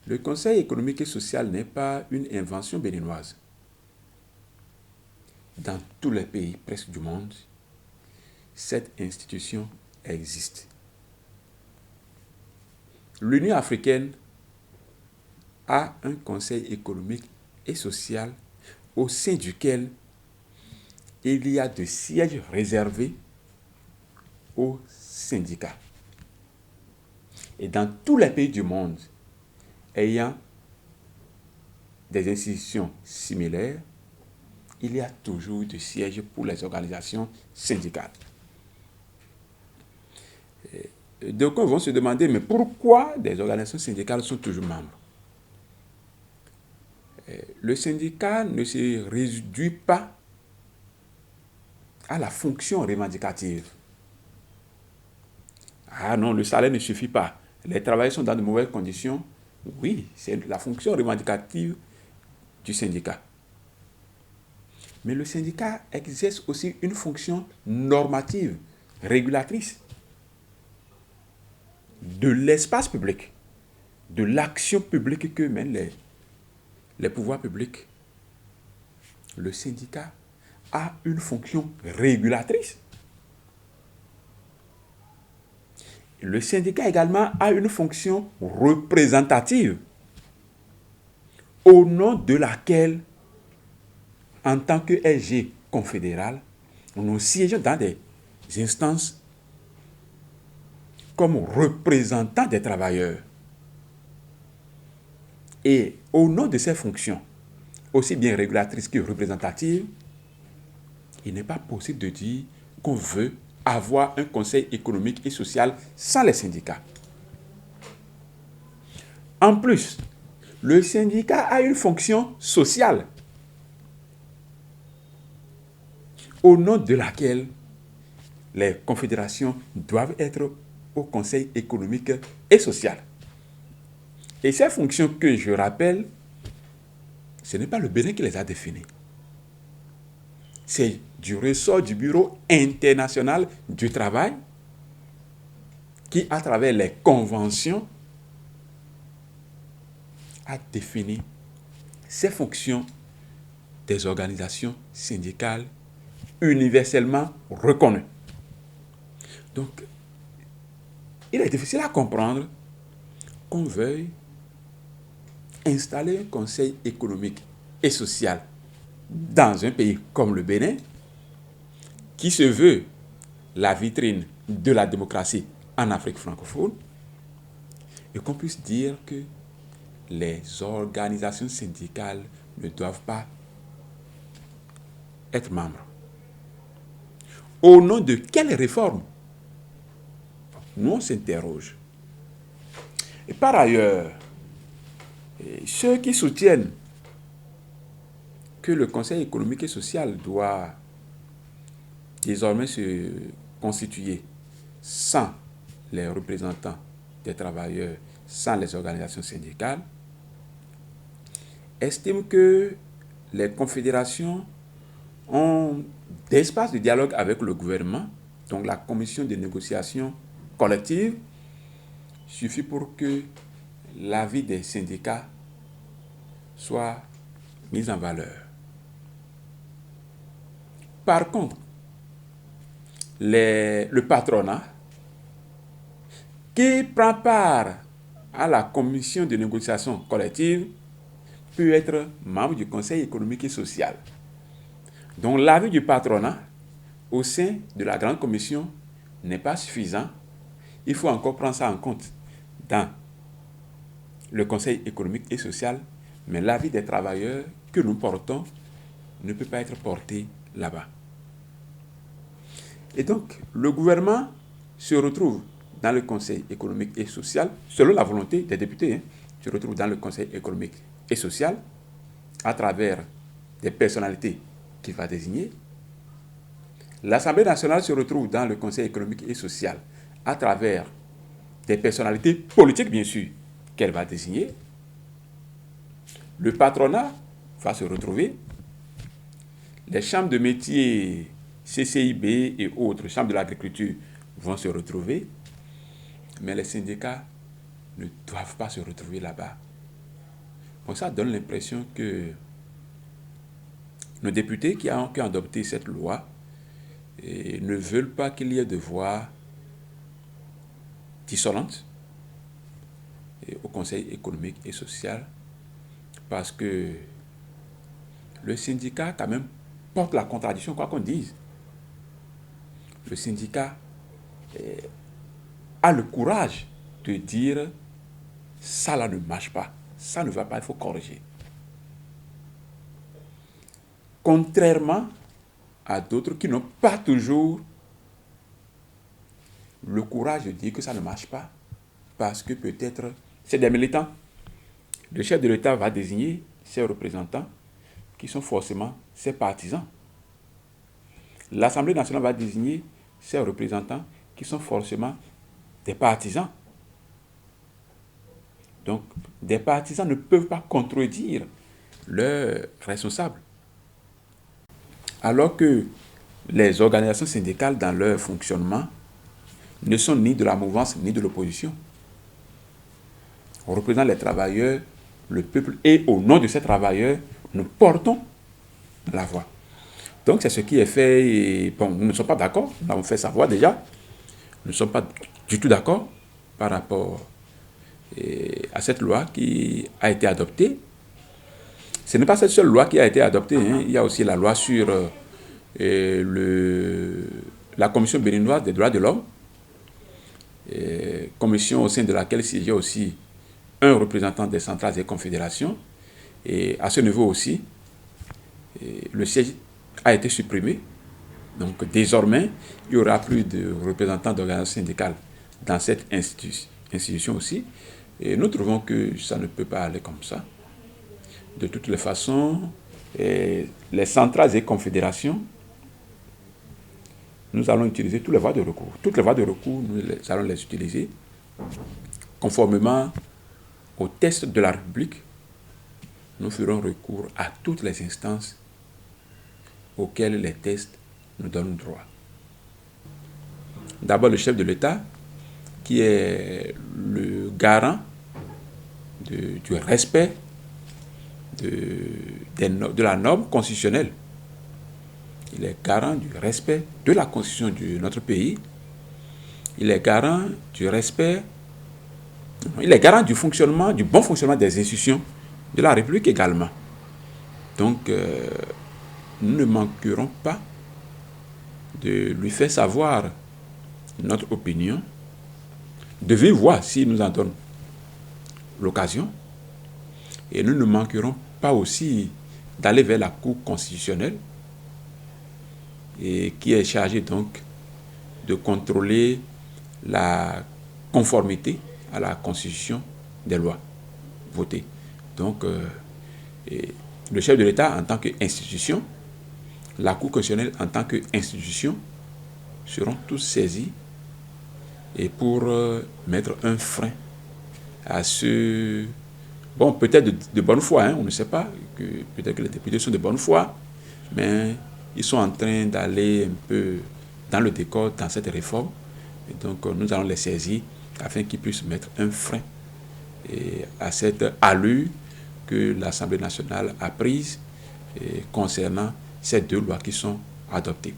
Le Conseil économique et social n'est pas une invention béninoise. Dans tous les pays presque du monde, cette institution existe. L'Union africaine a un Conseil économique et social au sein duquel il y a des sièges réservés aux syndicats. Et dans tous les pays du monde ayant des institutions similaires, il y a toujours des sièges pour les organisations syndicales. Donc, on va se demander, mais pourquoi des organisations syndicales sont toujours membres? Le syndicat ne se réduit pas à la fonction revendicative. Ah non, le salaire ne suffit pas. Les travailleurs sont dans de mauvaises conditions. Oui, c'est la fonction revendicative du syndicat. Mais le syndicat exerce aussi une fonction normative, régulatrice de l'espace public, de l'action publique que mènent les pouvoirs publics. Le syndicat a une fonction régulatrice. Le syndicat également a une fonction représentative au nom de laquelle, en tant que SG confédéral, nous siégeons dans des instances comme représentants des travailleurs. Et au nom de ces fonctions, aussi bien régulatrices que représentatives, il n'est pas possible de dire qu'on veut avoir un conseil économique et social sans les syndicats. En plus, le syndicat a une fonction sociale au nom de laquelle les confédérations doivent être au conseil économique et social. Et ces fonctions que je rappelle, ce n'est pas le Bénin qui les a définies. C'est du ressort du Bureau international du travail qui, à travers les conventions, a défini ces fonctions des organisations syndicales universellement reconnues. Donc, il est difficile à comprendre qu'on veuille installer un conseil économique et social dans un pays comme le Bénin, qui se veut la vitrine de la démocratie en Afrique francophone, et qu'on puisse dire que les organisations syndicales ne doivent pas être membres. Au nom de quelle réforme? Nous, on s'interroge. Et par ailleurs, ceux qui soutiennent que le Conseil économique et social doit désormais se constituer sans les représentants des travailleurs, sans les organisations syndicales, estiment que les confédérations ont des espaces de dialogue avec le gouvernement, donc la commission de négociation collective suffit pour que l'avis des syndicats soit mis en valeur. Par contre, le patronat qui prend part à la commission de négociation collective peut être membre du Conseil économique et social. Donc l'avis du patronat au sein de la grande commission n'est pas suffisant. Il faut encore prendre ça en compte dans le Conseil économique et social, mais l'avis des travailleurs que nous portons ne peut pas être porté là-bas. Et donc, le gouvernement se retrouve dans le Conseil économique et social, selon la volonté des députés, se retrouve dans le Conseil économique et social, à travers des personnalités qu'il va désigner. L'Assemblée nationale se retrouve dans le Conseil économique et social, à travers des personnalités politiques, bien sûr, qu'elle va désigner. Le patronat va se retrouver. Les chambres de métiers, CCIB et autres, chambres de l'agriculture, vont se retrouver. Mais les syndicats ne doivent pas se retrouver là-bas. Bon, ça donne l'impression que nos députés qui ont adopté cette loi ne veulent pas qu'il y ait de voix dissonantes au Conseil économique et social, parce que le syndicat, quand même, porte la contradiction, quoi qu'on dise. Le syndicat a le courage de dire ça là ne marche pas, ça ne va pas, il faut corriger. Contrairement à d'autres qui n'ont pas toujours le courage de dire que ça ne marche pas, parce que peut-être c'est des militants. Le chef de l'État va désigner ses représentants qui sont forcément ses partisans. L'Assemblée nationale va désigner ses représentants qui sont forcément des partisans. Donc, des partisans ne peuvent pas contredire leurs responsables. Alors que les organisations syndicales, dans leur fonctionnement, ne sont ni de la mouvance ni de l'opposition. On représente les travailleurs, le peuple, et au nom de ces travailleurs, nous portons la voix. Donc c'est ce qui est fait, et bon, nous ne sommes pas d'accord, nous l'avons fait savoir déjà, nous ne sommes pas du tout d'accord par rapport à cette loi qui a été adoptée. Ce n'est pas cette seule loi qui a été adoptée, hein. Il y a aussi la loi sur la Commission béninoise des droits de l'homme, commission au sein de laquelle siégeait aussi un représentant des centrales et confédérations. Et à ce niveau aussi, le siège a été supprimé. Donc désormais, il n'y aura plus de représentants d'organisations syndicales dans cette institution aussi. Et nous trouvons que ça ne peut pas aller comme ça. De toutes les façons, les centrales et confédérations, nous allons utiliser toutes les voies de recours. Toutes les voies de recours, nous allons les utiliser conformément au test de la République. Nous ferons recours à toutes les instances auxquelles les tests nous donnent droit. D'abord, le chef de l'État, qui est le garant du respect de la norme constitutionnelle. Il est garant du respect de la Constitution de notre pays. Il est garant du respect, il est garant du fonctionnement, du bon fonctionnement des institutions de la République également. Donc, nous ne manquerons pas de lui faire savoir notre opinion, de vive voix s'il nous en donne l'occasion. Et nous ne manquerons pas aussi d'aller vers la Cour constitutionnelle, et qui est chargée donc de contrôler la conformité à la Constitution des lois votées. Donc, le chef de l'État en tant qu'institution, la Cour constitutionnelle en tant qu'institution seront tous saisis et pour mettre un frein à ce... Bon, peut-être de bonne foi, hein, on ne sait pas, peut-être que les députés sont de bonne foi, mais ils sont en train d'aller un peu dans le décor dans cette réforme. Et donc, nous allons les saisir afin qu'ils puissent mettre un frein à cette allure que l'Assemblée nationale a prise concernant ces deux lois qui sont adoptées.